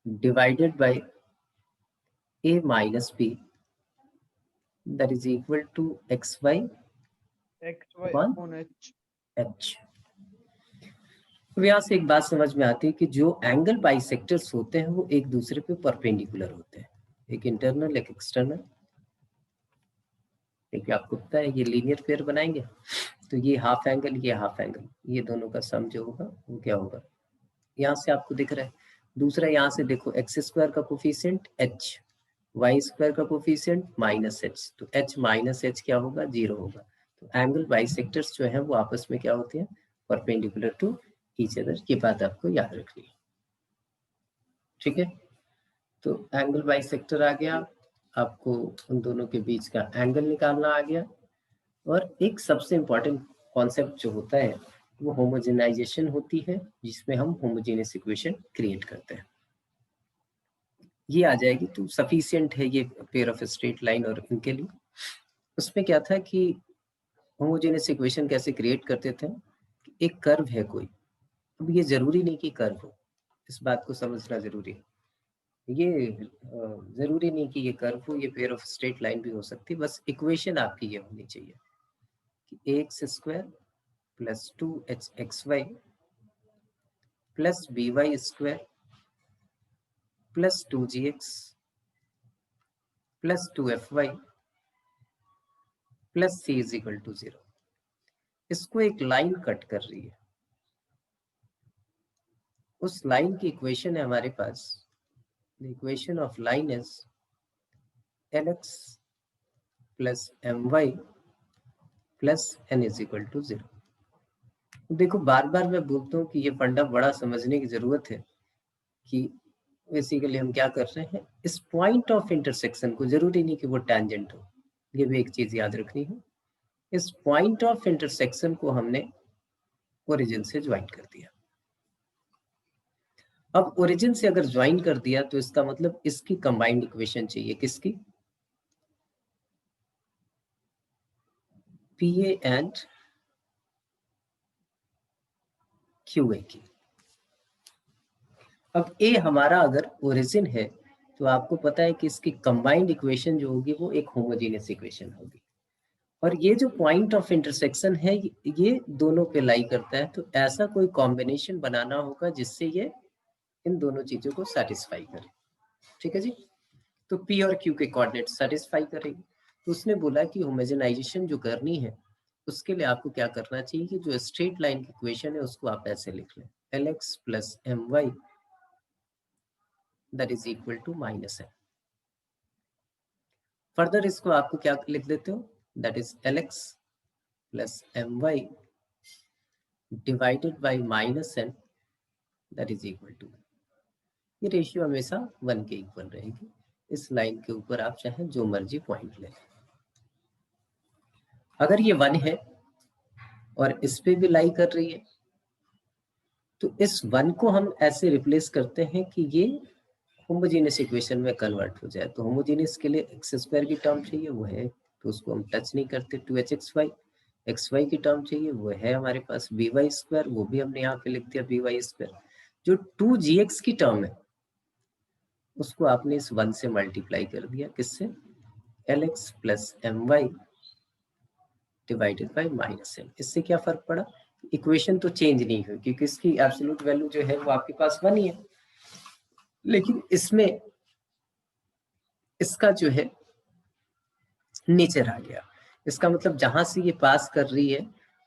divided by a minus b, that is equal to xy upon h। अब यहाँ से एक बात समझ में आती है कि जो एंगल बाइसेक्टर्स होते हैं वो एक दूसरे पे परपेंडिकुलर होते हैं, एक इंटरनल एक एक्सटर्नल। देखिए आपको पता है ये लीनियर पेयर बनाएंगे तो ये हाफ एंगल, ये हाफ एंगल, ये दोनों का सम जो होगा वो क्या होगा, यहाँ से आपको दिख रहा है। दूसरा यहाँ से देखो, एक्स स्क्वायर का कोफिशिएंट h, वाई स्क्वायर का कोफिशिएंट माइनस h, तो h माइनस h क्या होगा, 0 होगा। तो एंगल बाइसेक्टर्स जो है वो आपस में क्या होते हैं, परपेंडिकुलर टू ईच अदर। ये बात आपको याद रखनी है, ठीक है। तो एंगल बाइसेक्टर आ गया, आपको उन दोनों के बीच का एंगल निकालना आ गया। और एक सबसे इंपॉर्टेंट कॉन्सेप्ट जो होता है वो होमोजेनाइजेशन होती है, जिसमें हम होमोजेनियस इक्वेशन क्रिएट करते हैं। ये आ जाएगी तो सफिशिएंट है ये पेयर ऑफ स्ट्रेट लाइन। और इनके लिए उसमें क्या था कि होमोजेनियस इक्वेशन कैसे क्रिएट करते थे, एक कर्व है कोई, अब ये जरूरी नहीं कि कर्व हो, इस बात को समझना जरूरी है। ये जरूरी नहीं कि ये कर्व हो, ये पेयर ऑफ स्ट्रेट लाइन भी हो सकती है, बस इक्वेशन आपकी ये होनी चाहिए कि x square plus 2hxy plus by square plus 2gx plus 2fy plus c is equal to 0। इसको एक लाइन कट कर रही है, उस लाइन की इक्वेशन है हमारे पास, the equation of line is lx plus my plus n is equal to 0। देखो बार बार मैं बोलता हूँ कि ये फंडा बड़ा समझने की जरूरत है कि बेसिकली हम क्या कर रहे हैं, इस पॉइंट ऑफ इंटरसेक्शन को, जरूरी नहीं कि वो टैंजेंट हो, ये भी एक चीज याद रखनी है, इस पॉइंट ऑफ इंटरसेक्शन को हमने ओरिजिन से ज्वाइन कर दिया। अब ओरिजिन से अगर ज्वाइन कर दिया तो इसका मतलब इसकी कंबाइंड इक्वेशन चाहिए, किसकी? पीए एंड क्यूए की। अब ए हमारा अगर ओरिजिन है तो आपको पता है कि इसकी कंबाइंड इक्वेशन जो होगी वो एक होमोजेनियस इक्वेशन होगी, और ये जो पॉइंट ऑफ इंटरसेक्शन है ये दोनों पे लाई करता है, तो ऐसा कोई कॉम्बिनेशन बनाना होगा जिससे ये इन दोनों चीजों को सेटिस्फाई करे। ठीक है जी, तो पी और क्यू के कोऑर्डिनेट सेटिस्फाई करेगी। तो उसने बोला कि होमोजेनाइजेशन जो करनी है उसके लिए आपको क्या करना चाहिए कि जो स्ट्रेट लाइन की इक्वेशन है उसको आप ऐसे लिख लें, Lx plus my that is equal to minus m। Further इसको आपको क्या लिख देते हो, that is Lx plus my divided by minus m that is equal to, ये रेशियो हमेशा 1 के इक्वल रहेगी। इस लाइन के ऊपर आप चाहे जो मर्जी पॉइंट लें, अगर ये 1 है और इस पे भी लाई कर रही है तो इस 1 को हम ऐसे रिप्लेस करते हैं कि ये होमोजेनियस इक्वेशन में कन्वर्ट हो जाए। तो होमोजेनियस के लिए एक्स स्क्वायर की टर्म चाहिए, वो है, तो उसको हम टच नहीं करते। 2hxy एक्स वाई की टर्म चाहिए, वो है हमारे पास। बी वाई स्क्वायर, वो भी हमने यहाँ पे लिख दिया बी वाई स्क्वायर। जो 2gx की टर्म है उसको आपने इस 1 से मल्टीप्लाई कर दिया, किससे? Lx plus my divided by minus m। इससे क्या फर्क पड़ा? इक्वेशन तो चेंज नहीं हुई क्योंकि इसकी एब्सोल्यूट वैल्यू जो है वो आपके पास 1 ही है, लेकिन इसमें इसका जो है नेचर आ गया। इसका मतलब जहां से ये पास कर रही है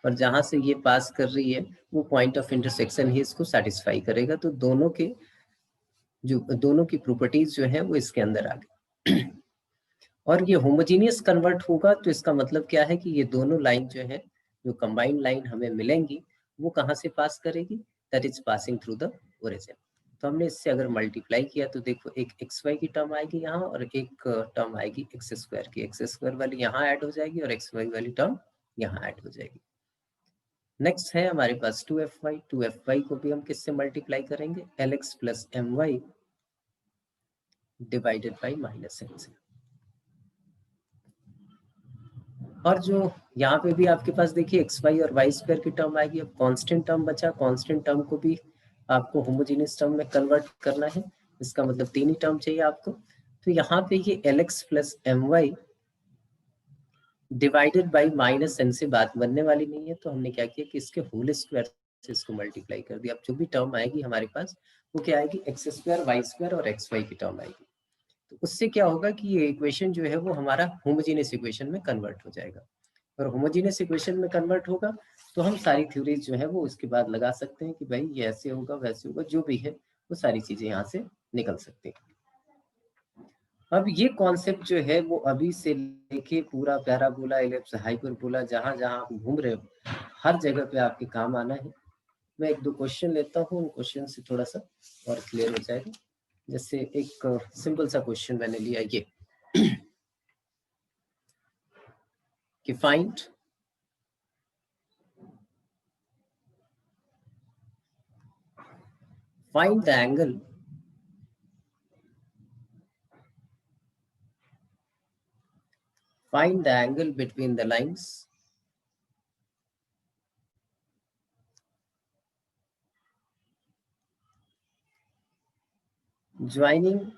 और जहां से ये पास कर रही है वो पॉइंट ऑफ इंटरसेक्शन ही इसको सेटिस्फाई करेगा। तो दोनों की प्रॉपर्टीज जो है वो इसके अंदर आ गई। और ये होमोजेनियस कन्वर्ट होगा तो इसका मतलब क्या है कि ये दोनों लाइन जो है, जो कंबाइंड लाइन हमें मिलेंगी, वो कहाँ से पास करेगी? That is passing through the origin. तो हमने इससे अगर मल्टीप्लाई किया तो देखो एक एक्स वाई की टर्म आएगी यहाँ और एक टर्म आएगी एक्स स्क्वायर की। एक्स स्क्वायर वाली यहाँ ऐड हो जाएगी और एक्स वाई वाली टर्म यहाँ ऐड हो जाएगी। नेक्स्ट है हमारे पास 2fy। 2fy को भी हम किससे मल्टीप्लाई करेंगे? Lx plus my divided by minus m से। और जो यहाँ पे भी आपके पास देखिए एक्स वाई और वाई स्क्वायर की टर्म आएगी। अब कांस्टेंट टर्म बचा, कांस्टेंट टर्म को भी आपको होमोजेनियस टर्म में कन्वर्ट करना है। इसका मतलब 3 ही टर्म चाहिए आपको। तो यहाँ पे ये Lx plus my divided by minus n से बात बनने वाली नहीं है, तो हमने क्या किया कि इसके होल स्क्वायर से इसको मल्टीप्लाई कर दिया। अब जो भी टर्म आएगी हमारे पास वो क्या आएगी? एक्स स्क्वायर वाई स्क्वायर और एक्स वाई की टर्म आएगी। तो उससे क्या होगा कि ये इक्वेशन जो है वो हमारा होमोजेनियस इक्वेशन में कन्वर्ट हो जाएगा। और होमोजेनियस इक्वेशन में कन्वर्ट होगा तो हम सारी थ्योरीज जो है वो उसके बाद लगा सकते हैं कि भाई ये ऐसे होगा वैसे होगा, जो भी है वो सारी चीजें यहाँ से निकल सकती हैं। अब ये कॉन्सेप्ट जो है वो अभी से लेके पूरा पैराबोला, एलिप्स, हाइपरबोला, जहां जहां आप घूम रहे हो हर जगह पे आपके काम आना है। मैं एक दो क्वेश्चन लेता हूँ, उन क्वेश्चन से थोड़ा सा और क्लियर हो जाएगा। जैसे एक सिंपल सा क्वेश्चन मैंने लिया ये कि find the angle between the lines joining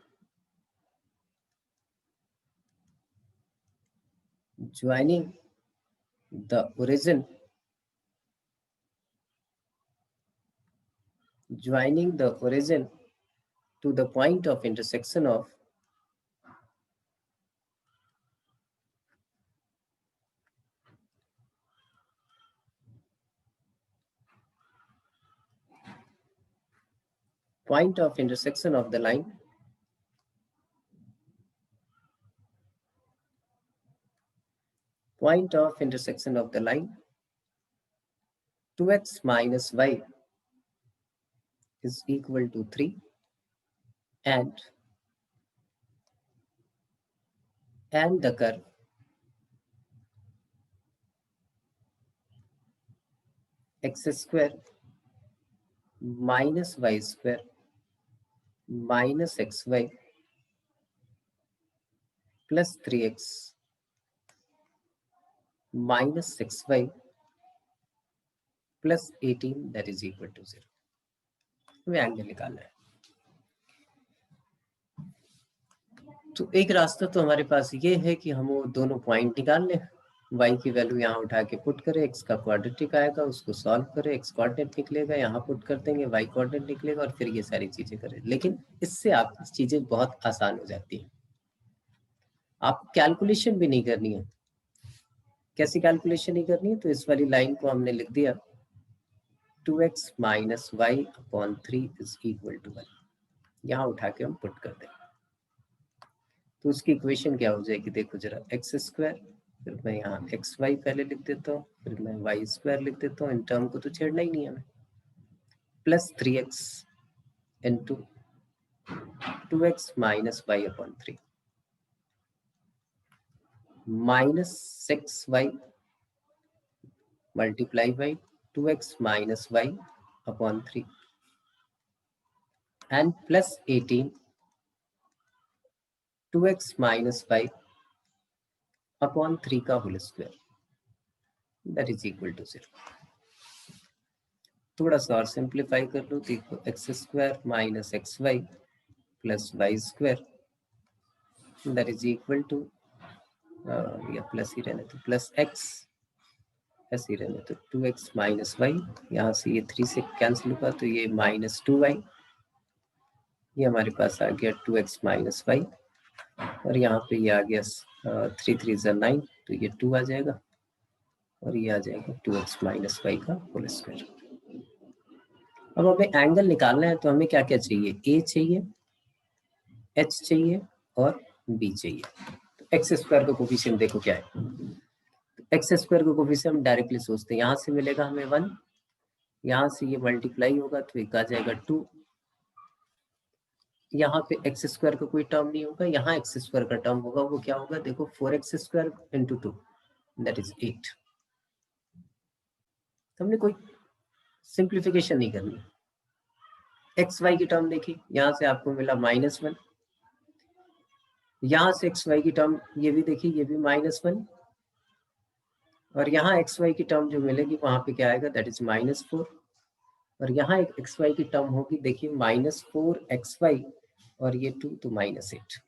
the origin to the point of intersection of the line point of intersection of the line 2x minus y is equal to 3 and the curve x square minus y square minus x y plus 3x minus 6y plus 18 that is equal to 0। हमें एंगल निकालना है। तो एक रास्ता तो हमारे पास ये है कि हम वो दोनों पॉइंट निकाल लें, y की वैल्यू यहाँ उठा के पुट करें, x का क्वाड्रेटिक आएगा उसको सॉल्व करें, x कोऑर्डिनेट निकलेगा, यहाँ पुट कर देंगे, y कोऑर्डिनेट निकलेगा और फिर ये सारी चीजें करें। लेकिन इससे आपकी चीजें बहुत आसान हो जाती हैं, आप कैलकुलेशन भी नहीं करनी है। कैसी कैलकुलेशन नहीं करनी है? तो इस वाली लाइन को हमने लिख दिया 2x minus y upon 3 is equal to 1, यहाँ उठा के हम पुट कर देंगे। तो उसकी इक्वेशन क्या हो जाएगी, देखो जरा, एक्स स्क्वायर, फिर मैं यहाँ एक्स वाई पहले लिख देता हूँ, फिर मैं वाई स्क्वायर लिख देता हूँ, इन टर्म को तो छेड़ना ही नहीं है हमें, plus 3x into 2x minus y upon 3 minus 6y multiply by 2x minus y upon 3 and plus 18 2x minus y upon 3 का whole square that is equal to 0। थोड़ा सा और सिंप्लीफाई कर लो, देखो x square minus x y plus y square that is equal to, या प्लस ही रहने तो प्लस एक्स, ऐसे ही रहने तो 2x माइनस वाई, यहाँ से ये 3 से कैंसिल होगा तो ये माइनस 2y, ये हमारे पास आ गया 2x माइनस वाई, और यहाँ पे ये आ गया 3 3 ज़ा 9, तो ये 2 आ जाएगा और ये आ जाएगा 2x माइनस वाई का होल स्क्वायर। अब हमें एंगल निकालना है तो हमें क्या क्या चाहिए, a चाहिए, h चाहिए और b चाहिए। तो एक्स स्क्वायर का कोफिशिएंट देखो क्या है, एक्स स्क्वायर का कोफिशिएंट हम डायरेक्टली सोचते हैं, यहाँ से मिलेगा हमें 1, यहाँ से ये मल्टीप्लाई होगा तो एक आ जाएगा 2, यहाँ पे एक्स स्क्वायर का कोई टर्म नहीं होगा, यहाँ एक्स स्क्वायर का टर्म होगा, वो क्या होगा, देखो 4x square into 2 that is 8। हमने कोई सिंप्लीफिकेशन नहीं करनी। एक्स वाई की टर्म देखिए, यहाँ से आपको मिला -1, यहाँ से एक्स वाई की टर्म ये भी देखिए, ये भी -1, और यहाँ एक्स वाई की टर्म जो मिलेगी वहां पे क्या आएगा, दैट इज -4, और यहाँ एक एक्स वाई की टर्म होगी, देखिए -4xy और ये 2 तो -8।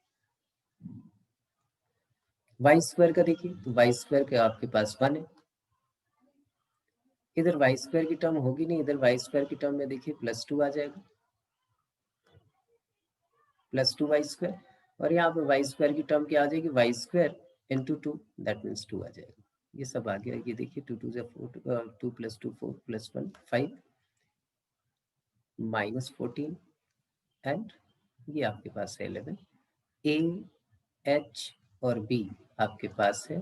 वाई स्क्वायर का देखिए, तो वाई स्क्वायर का आपके पास 1 है, इधर वाई स्क्वायर की टर्म होगी नहीं, इधर वाई स्क्वायर की टर्म में देखिए +2 आ जाएगा, +2y स्क्वायर, और यहाँ पे वाई स्क्वायर की टर्म क्या आ जाएगी, y square into 2 that means 2 आ जाएगा। ये सब आ गया, ये देखिए 2 2 4, 2 + 2 4 + 1 5 -14 एंड ये आपके पास है 11। ए एच और बी आपके पास है।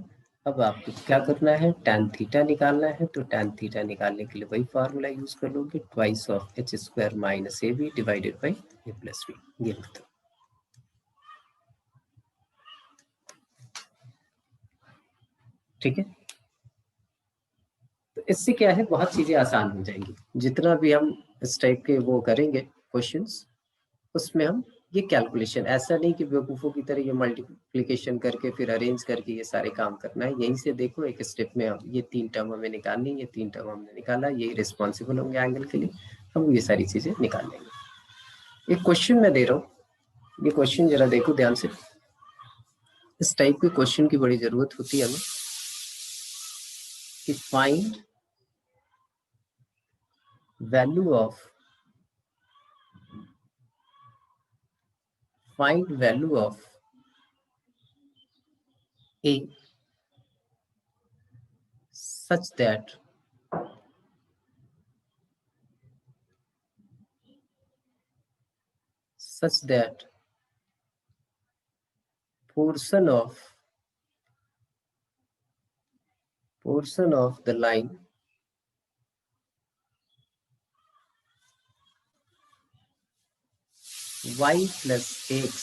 अब आपको क्या करना है, tan थीटा निकालना है, तो tan थीटा निकालने के लिए वही फार्मूला यूज कर लोगे, twice of h square minus a b divided by a plus b, ये लिख दो। ठीक है, तो इससे क्या है, बहुत चीजें आसान हो जाएंगी। जितना भी हम इस टाइप के वो करेंगे क्वेश्चंस, उसमें हम ये कैलकुलेशन, ऐसा नहीं कि बेवकूफ़ों की तरह ये मल्टीप्लिकेशन करके फिर अरेंज करके ये सारे काम करना है। यहीं से देखो एक स्टेप में हम ये 3 टर्म हमें निकालनी है, ये 3 टर्म हमने निकाला, यही रिस्पॉन्सिबल होंगे एंगल के लिए, हम ये सारी चीजें निकाल लेंगे। एक क्वेश्चन मैं दे रहा हूँ, ये क्वेश्चन जरा देखो ध्यान से। इस टाइप के क्वेश्चन की बड़ी जरूरत होती है हमें कि find value of a such that portion of the line y plus x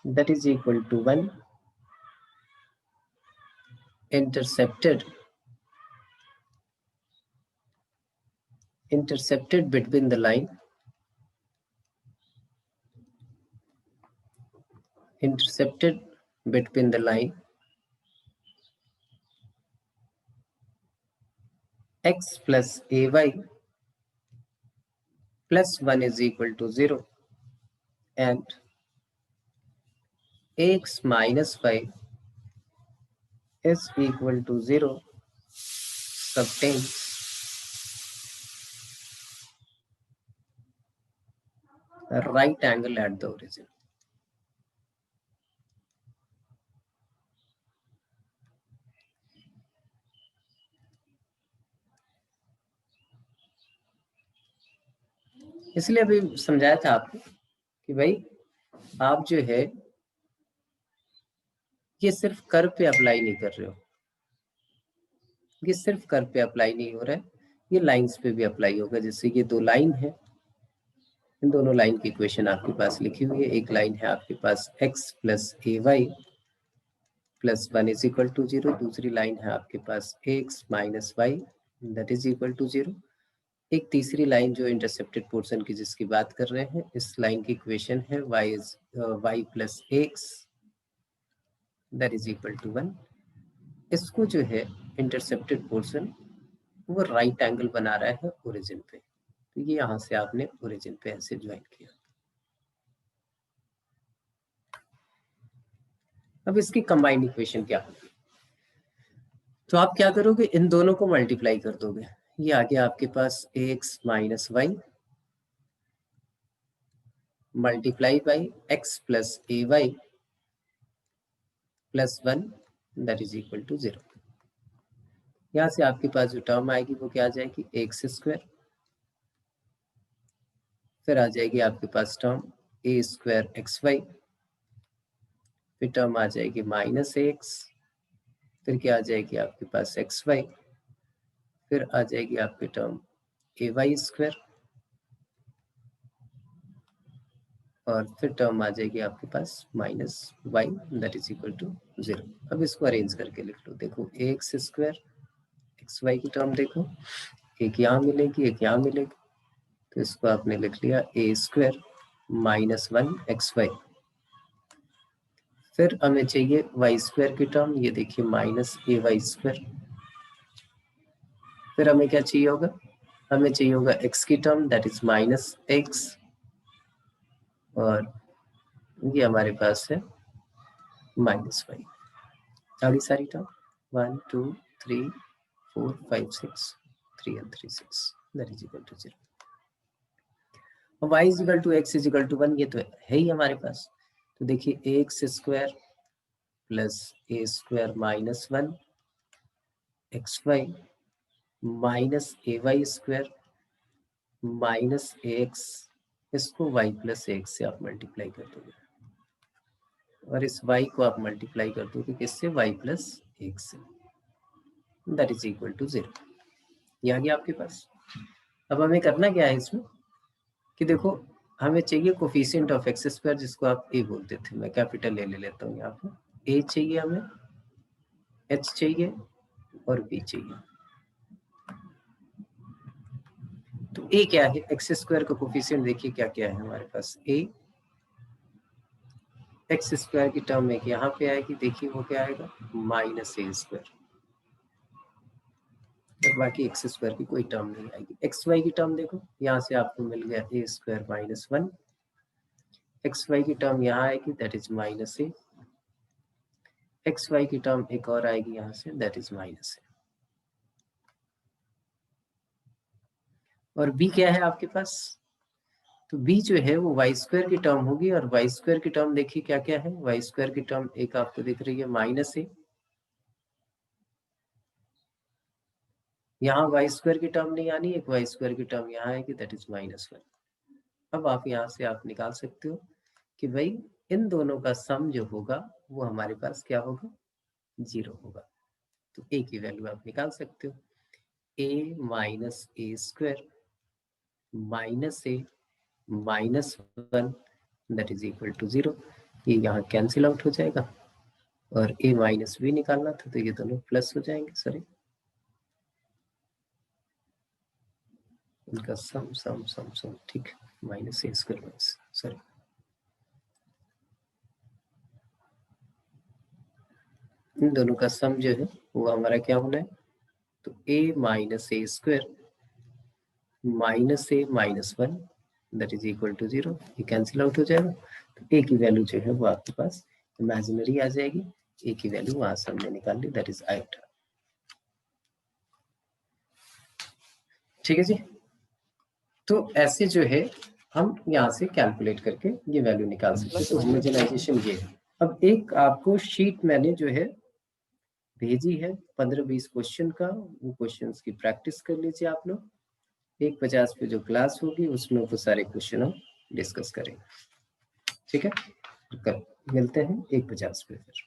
that is equal to 1 intercepted between the line intercepted between the line x plus ay plus 1 is equal to 0 and ax minus y is equal to 0 subtends a right angle at the origin. इसलिए अभी समझाया था आपको कि भाई आप जो है ये सिर्फ कर्व पे अप्लाई नहीं कर रहे हो, ये सिर्फ कर्व पे अप्लाई नहीं हो रहा है, ये लाइंस पे भी अप्लाई होगा। जैसे ये दो लाइन है, इन दोनों लाइन की इक्वेशन आपके पास लिखी हुई है। एक लाइन है आपके पास x plus a y plus 1 is equal to 0, दूसरी लाइन है आपके पास ax minus y that is equal to 0। एक तीसरी लाइन जो इंटरसेप्टेड पोर्शन की जिसकी बात कर रहे हैं, इस लाइन की इक्वेशन है y plus x that is equal to 1। इसको जो है इंटरसेप्टेड पोर्शन वो राइट एंगल बना रहा है ओरिजिन पे, तो ये यहाँ से आपने ओरिजिन पे ऐसे ज्वाइन किया। अब इसकी कंबाइंड इक्वेशन क्या होगी, तो आप क्या करोगे, इन दोनों को मल्टीप्लाई कर दोगे। ये आ गया आपके पास x minus y multiply by x plus a y plus 1 that is equal to 0। यहाँ से आपके पास जो टर्म आएगी वो क्या आ जाएगी, एक्स स्क्वायर, फिर आ जाएगी आपके पास टर्म ए स्क्वायर एक्स वाई, फिर टर्म आ जाएगी माइनस एक्स, फिर क्या आ जाएगी आपके पास एक्स वाई, फिर आ जाएगी आपकी टर्म ए वाई स्क्वायर, और फिर टर्म आ जाएगी आपके पास minus y that is equal to 0। अब इसको अरेंज करके लिख लो। देखो एक्स स्क्वायर एक्स वाई की टर्म देखो, एक यहाँ मिलेगी एक यहाँ मिलेगी, तो इसको आपने लिख लिया ए स्क्वायर माइनस 1 एक्स वाई। फिर हमें चाहिए वाई स्क्वायर की टर्म, ये देखिए माइनस ए वाई स्क्वायर। फिर हमें क्या चाहिए होगा, हमें चाहिए होगा एक्स की term that is minus x, और ये हमारे पास है माइनस वाई। सारी सारी term 1 2 3 4 5 6 3 and 3 6 that is equal to 0। y is equal to x is equal to 1, ये तो है ही हमारे पास। तो देखिए x square plus a square minus 1 x y minus a y square minus x, इसको y प्लस एक्स से आप मल्टीप्लाई कर दोगे, और इस y को आप मल्टीप्लाई कर दोगे किससे, y प्लस एक्स से, दैट इज इक्वल टू 0। ये आ गया आपके पास। अब हमें करना क्या है इसमें कि देखो, हमें चाहिए कोफिशिएंट ऑफ एक्स स्क्वायर, जिसको आप ए बोलते थे, मैं कैपिटल ए ले लेता हूँ यहाँ पे। ए चाहिए हमें, एच चाहिए और बी चाहिए। तो ए क्या है, एक्स स्क्वायर का कोफिशिएंट देखिए क्या क्या है हमारे पास, ए एक्स स्क्वायर की टर्म में यहाँ पे आएगी, देखिए वो क्या आएगा, माइनस ए स्क्वायर, और बाकी एक्स स्क्वायर की कोई टर्म नहीं आएगी। एक्स वाई की टर्म देखो, यहाँ से आपको मिल गया a square minus 1, x y की टर्म यहाँ आएगी that is minus a, x y की टर्म एक और आएगी यहाँ से दैट इज माइनस ए, और बी क्या है आपके पास, तो बी जो है वो वाई स्क्वायर की टर्म होगी, और वाई स्क्वायर की टर्म देखिए क्या क्या है, वाई स्क्वायर की टर्म एक आपको दिख रही है माइनस ए, यहाँ वाई स्क्वायर की टर्म नहीं आनी, एक वाई स्क्वायर की टर्म यहाँ आएगी दैट इज माइनस 1। अब आप यहाँ से आप निकाल सकते हो कि भाई इन दोनों का सम जो होगा वो हमारे पास क्या होगा, 0 होगा। तो ए की वैल्यू आप निकाल सकते हो, a minus a square minus a minus 1 that is equal to 0। ये यहाँ कैंसिल आउट हो जाएगा, और ए माइनस बी निकालना था तो ये दोनों प्लस हो जाएंगे, सॉरी इनका सम सम सम सम ठीक, minus a square minus, sorry इन दोनों का सम जो है वो हमारा क्या होना है, तो a minus a square minus a minus 1 that is equal to 0, ये कैंसिल आउट हो जाएगा। तो a की वैल्यू जो है वो आपके पास इमेजिनरी आ जाएगी, a की वैल्यू वहां से हमने निकाल ली, दैट इज आयोटा। ठीक है जी, तो ऐसे जो है हम यहाँ से कैलकुलेट करके ये वैल्यू निकाल सकते हैं। तो होमोजेनाइजेशन ये है। अब एक आपको शीट मैंने जो है भेजी है 15-20 क्वेश्चन का, वो क्वेश्चंस की प्रैक्टिस कर लीजिए आप लोग। 1:50 पे जो क्लास होगी उसमें वो सारे क्वेश्चन हम डिस्कस करेंगे। ठीक है, मिलते हैं 1:50 पे फिर।